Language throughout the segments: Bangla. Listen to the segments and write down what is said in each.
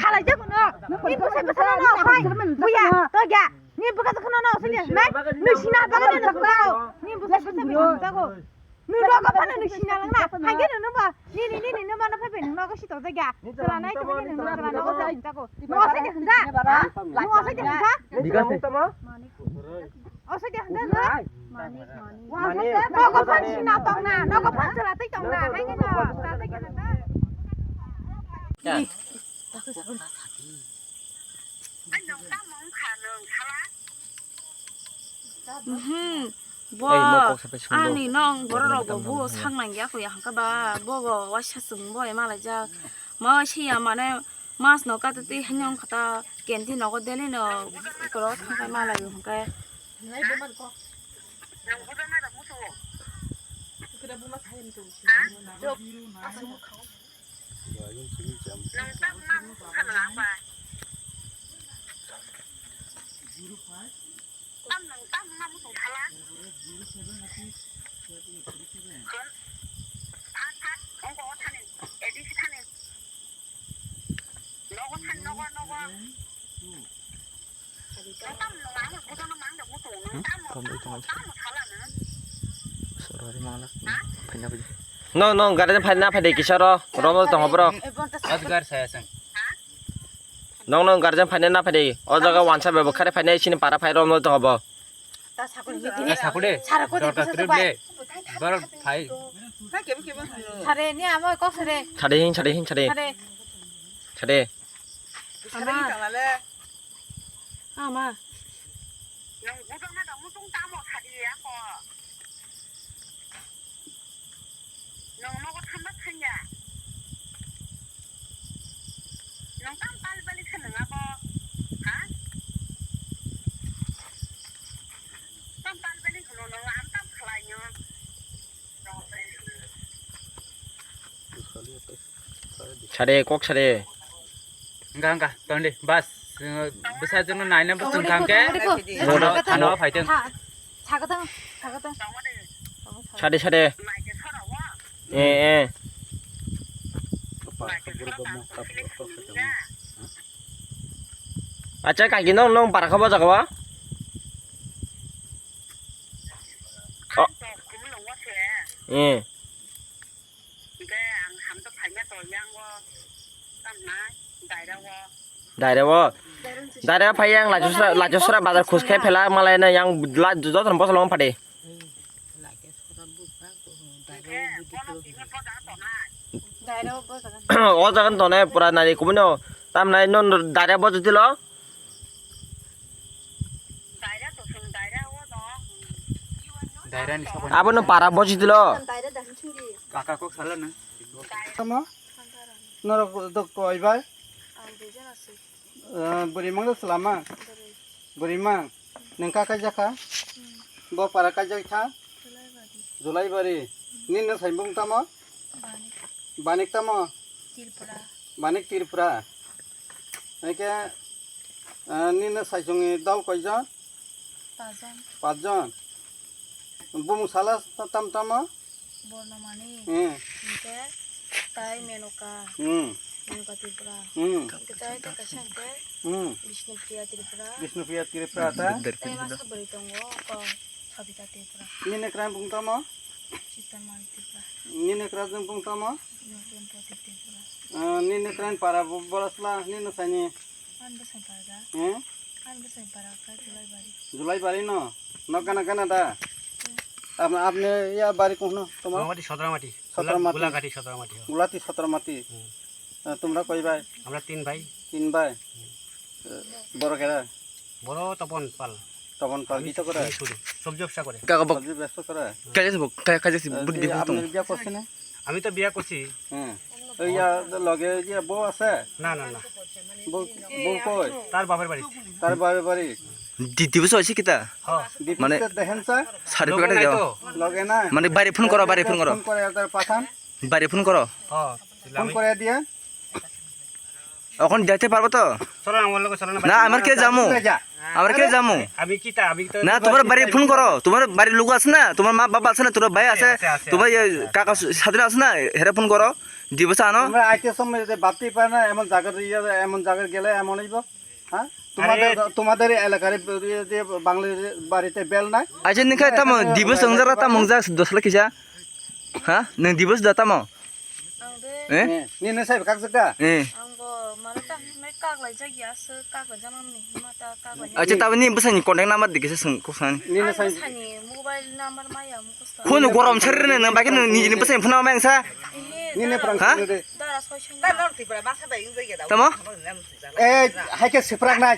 खालाय जखुनो नि बसे बसे न फाय बुया तो गया नि बका जखुनो न सनि मै नसिना दागने नखौ नि बसे बसे जागो नु दगा फानो नसिना लंना हागे नु बा नि नु माना फैबाय नु नगो सितो जागा जरानाय तो नि नु जराना नगो जागो नु असै हंजा नु असै हंजा बिगासे असै हंजा ना मानिक नगो फानसिना तंना नगो फानसला तै तंना हागे न ता जागा ना bo ani nong borok go bo sangnang ya ko yang ka ba bo go wasasung bo e mala ja ma shi ya mane mas no ka ti hanyong khata kenti no go dele no ko ro thang ka mala yu ka nai bo man ko nang bo na da muso kira bo ma thaim to shi na jo asu ko nang tam nam khan la ba tam nam to khala no garden phana phade kisaro romo to hobro adgar sayasang no garden phane na phade o jaga wansa bebo khare phane sini para phai romo to hobo ta sakuri sakure dorka triple bar phai sare ni amo ko sare chade hin ama yang budang na da mutung ta mo khadi ya ko nong no ko thamba khanya nong tam pal bali khana ba ha tam pal bali khono no am tam khlai nyo chade kok chade enggak tonde bas besar jeng nai na bus tang ke ano phaiting 자거든 chade acha kaki nong para khaba jaga wa Daerah apa yang lajusra bazar khuske phela malai na yang joton bosalong phade o jagan to ne pura nari kumno tam nai non daerah bo jutilo daerah ni sopan abon para bo jutilo kakak kok salah na sama nor dok koi bai burimang selama burimang nengka kajaka bo para kajak tha julai bari nin saibung tama banik tama banik tirpura eke nin saijungi dal koijon pajon bum salas tam tama bornomani ke tai menuka tirpura tai ta kasante Vishnupriya Tiripura ta mas beritongo ko sabita tirpura nine kran bung tama sitan tirpura nine kran bung tama noten tirpura nine kran para borasla nine sani an besai parga an besai para ka julai bari no gana da आपने या बारी कोहनो तुम्हारा माटी सतरामाटी गुलाटी सतरामाटी তোমরা কই ভাই আমরা তিন ভাই বড় কেরা বড় তপন পাল গীতা করে সবজি ব্যবসা করে সবজি ব্যবসা করে আপনি বিয়া করছেন না আমি তো বিয়া করছি ওই লগে যে বউ আছে না বউ কই তার বাপের বাড়ি দিদি বসে আছে কিতা মানে দেখেন স্যার সার্টিফিকেট দাও লগে না মানে বাইরে ফোন করো ফোন করে তার পাঠান বাইরে ফোন করো ফোন করে দিয়ে এখন যেতে পারবো তো চলো আমার লগে চলো না আমার কে যামু আমরা কে যাবো আমি কি তা আমি তো না তোমার বাড়ি ফোন করো তোমার বাড়ির লোক আছে না তোমার মা বাবা আছে না তোমার ভাই আছে তোমার কাকা সাথে আছে না হেরে ফোন করো দিবস আনো তোমরা আইতে সময় বাতি পায় না এমন জায়গায় গেলে এমন হইব হ্যাঁ তোমাদের এলাকার বাংলাদেশ বাড়িতে বেল নাই আচ্ছা নিখা তাম দিবস সংজারা তাম মংজা দসলা কিসা হ্যাঁ নং দিবস দা তাম নিনে সাহেব কাকসকা आंबो माने ता नै कागलाय जागियासो कागलाय जानामनि माता कागलाय আচ্ছা তবে নি বসানি কন্টাক্ট নাম্বার দিকেছে কোসানি নিনে সাহেব सानि मोबाइल नम्बर माया मुखस्थ কোন গরম শরীর না বাকি নিজে বসানি ফোন মাংসা নিনে প্রাং দে दारा सयसन তাম এ হাইকে সিফরাক নাই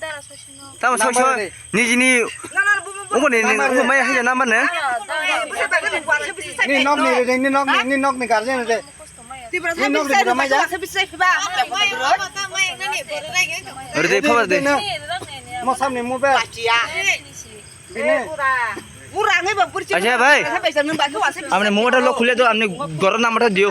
दारा सयसन তাম সয় নিজে ওখানে মাই হাইয়া নাম্বার না নি নক নি গার্জেন রে নি নক নি রামাই যা আরে দে ফাবার দে মো সামনে মোবাইল বিনে আচ্ছা ভাই আপনি মোবাইলটা লক খুলে দাও আপনি ঘরের নাম্বারটা দিও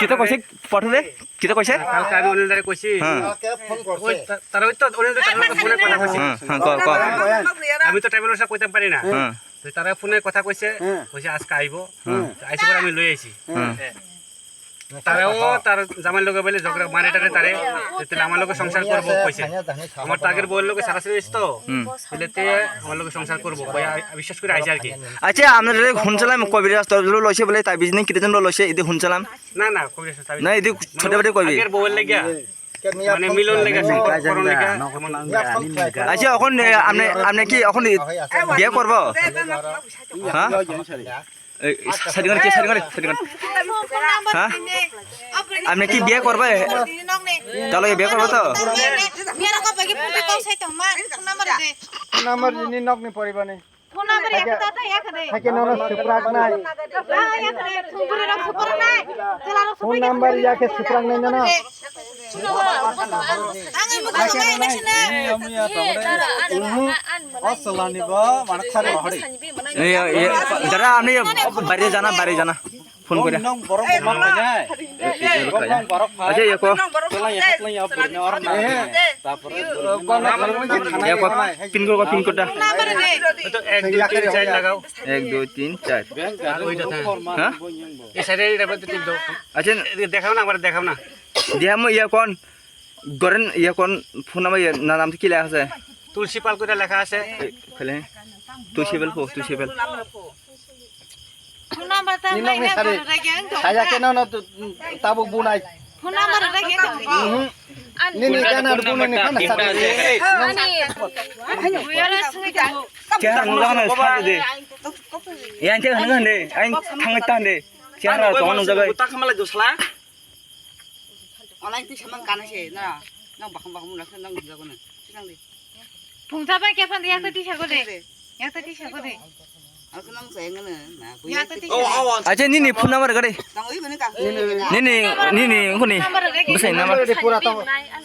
কিতা কইছে পাঠাবে কিতা কইছে কালকে আমি অনিলদারে কইছি হ্যাঁ ফোন ওই করছে তারা ওই তো অনিলদার তার ফোনে কথা কইছি হ্যাঁ কর কর আমি তো ট্রাভেলার সাথে কইতে পারি না হ্যাঁ তো তারা ফোনে কথা কইছে কইছে আজকে আইবো আইছে পরে আমি লই আইছি হ্যাঁ তারাও তার জামাই লগে বলে ঝগড়া মানেটারে তারে তেলে আমার লগে সংসার করব কইছে আমার টাগের বউর লগে সারাসারি হইছে তো তেলেতে আমার লগে সংসার করব কই বিশ্বাস করে আইছে আর কি আচ্ছা আপনাদের হুনচালাম কবিরাজ তরজলো লইছে বলে তাই বিজনে কিতেজন লইছে ইদি হুনচালাম না না কই সাবি না ইদি ছোট বড় কবি আগের বউর লাগিয়া মানে মিলন লাগা সম্পর্ক করন লাগা আচ্ছা এখন আপনি কি এখন বিয়ে করব হ্যাঁ সারিগান কি সারিগান হ্যাঁ আপনি কি বিয়ে করবে তাহলে বিয়ে করবো তো নাম্বার নি নক নি পড়িবা নি ফোন নাম্বার একটা তো একটা থাকে না সিফরাক নাই ফোন নাম্বার ইয়াকে সিফরাক নাই জানো আসলানি বা মানে খারে হড়ি দাদা আপনি বাড়ি জানা ফোন করে আচ্ছা ইয়ে কো পিন কোডটা তো 1 2 3 4 লাগাও 1 2 3 4 আর ওইটা হ্যাঁ এই সাইডে এটা বলতে টিপ দাও আচ্ছা দেখাও না একবার দেখাও না দিহাম ইয়া কোন গরেন ইয়া কোন ফোন নাম্বার নাম কি লেখা আছে তুলসী পাল কইটা লেখা আছে ফেলে তুলসীবেল ফোন নাম্বারটা নি নক নি সারে সাজা কেন না তাবুক বুনাই ফোন নাম্বারটা কি নি জানা বুনাই নি খানা সারে চেহারা নুজানো সাজে দে ইয়ান চেহারা নুজান দে আইন থাঙ্গা তান দে চেহারা জমান জায়গা উতা খামালাই দসলা Online tu sama kan sih, nah, nang bakam nak nang jago nih, siang deh. ফোনটা পাই কেফান দিয়া তো টিশা করে একটা টিশা করে Aku nang sayang nih, nah, Ya, punya tadi- tiga. আচ্ছা নি ফোন নাম্বার করে Nang ini mana kah? নি কোনি বসে নাম্বার পুরা তো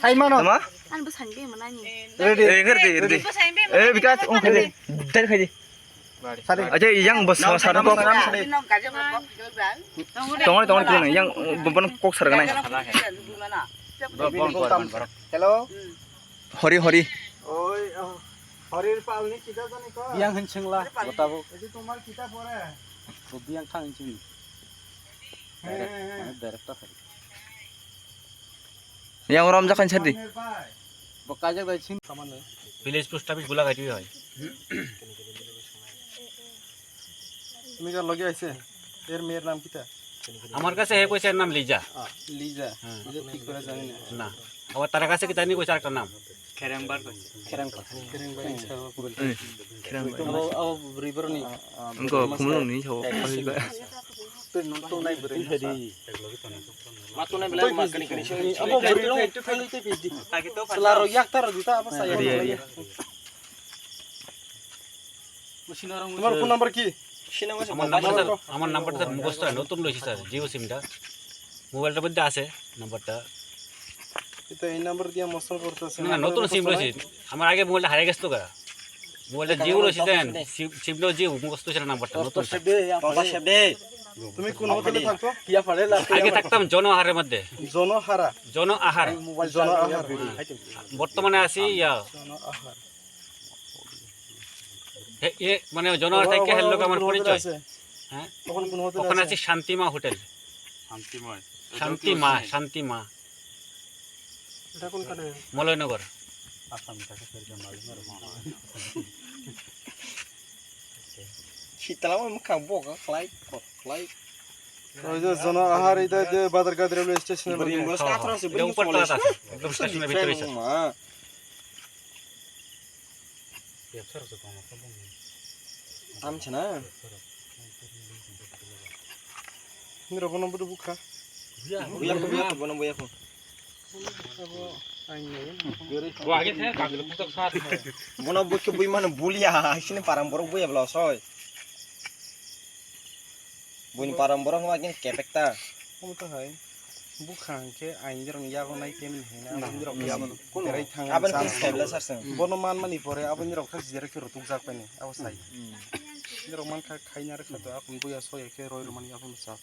সাইমানো তোমা आंबो सानबे मोनानि রেডি এ করে দে এ বিকাশ ও খাই দে দাই খাই দে সারে আচ্ছা ইয়াং বস সারা কো Nang kerja berapa? Jual তংরে কি ইয়াং বন কক সারা নাই Gimana? হ্যালো হরি ওই হরির পালনি কিটা জানি কো বিয়াং হনছংলা बताबो এদি তোমার কিটা পড়ে তো বিয়াং খানছিন ডাইরেক্টর ইয়াং রম যখন ছাড় দি বকাজে দাইছিন সামান্য ভিলেজ পোস্ট অফিস গোলাঘাটি হয় তুমি কার লগে আইছে এর মেয়ের নাম কিটা আমার কাছে হে কইছে এর নাম লিজা লিজা লিজা ঠিক করে জানি না না আবার তার কাছে কি জানি কইছে আরেকটা নাম খেরাংবার ও রিভার নি ইনকো কুমলং নি ছাও তো নতো নাই বরে হেদি মাতো নাই বলে মা কনি কনি abo brilong itu kali itu pidi selaro yak tar dita apa saya তোমার ফোন নাম্বার কি আমার নাম্বারটা মুখস্থ নতুন লইছি স্যার জিও সিমটা মোবাইলটার মধ্যে আছে নাম্বারটা এটা এই নাম্বার দিয়া মসল করতেছে না নতুন সিম লইছি আমার আগে মোবাইলটা হারিয়ে গেছিল গা মোবাইলে জিও রয়েছিলেন শিবলো জিও মুখস্থ ছিল নাম্বারটা নতুন তুমি কোন হোটেলে থাকতো আগে থাকতাম জন আহারের মধ্যে জনহারা জন আহার জনআহার বর্তমানে আছি ইয়া মানে জন আহার থেকে হেল লোক আমার পরিচয় হ্যাঁ তখন কোন হোটেল ওখানে আছি শান্তিমা হোটেল শান্তিমা এটা কোনখানে মলয়নগর ওই যে জনআহার এটা যে বাজারঘাট রেলওয়ে স্টেশনের এটা উপর তলাত আছে একদম স্টেশনের ভিতরে আছে এরকম নম্বর বুকা আগে থেকে কাগজ পুস্তক সাথ মনে বইকে বই মানে বলিয়া আসিনে পারম্পরিক বই এবলা সয় বই পারম্পরিক মা কিন্তু কেপেকটা কমতে হয় বুখাংকে আইন যেরকম ইয়াগো নাই কেমন হইনা আপনি যেরকম ইয়াগো কোন রাই থাঙ্গা আবার কি স্টাইললা সারছেন বনমান মানি পরে আপনি যেরকম খাস জেরে কে রতুক যাক পানি আও সাই যেরকম মান খাইনা রে খাতো আপনি বইয়া সয় কে রইল মানি আপনি সাথ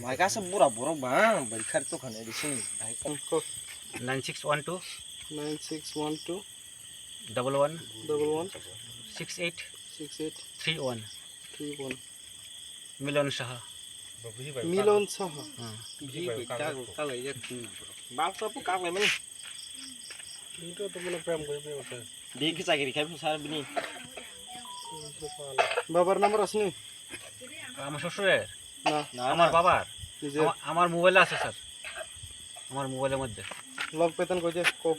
মাইকা সব বুড়া বুড়া বাং বই খার তো খানে দিছি ভাই 9612 9612 11 11 68 68 31 31 মিলন সাহা মিলন সাহা বাল সব কাক লাই মানে এটা তো মনে প্রেম কইবে ওটা দেখি চাকরি খাই সার বিনি বাবার নাম্বার আছে নি আমার শ্বশুরের না আমার বাবার নিজে আমার মোবাইলে আছে স্যার আমার মোবাইলের মধ্যে লগ পেতন কই যে কো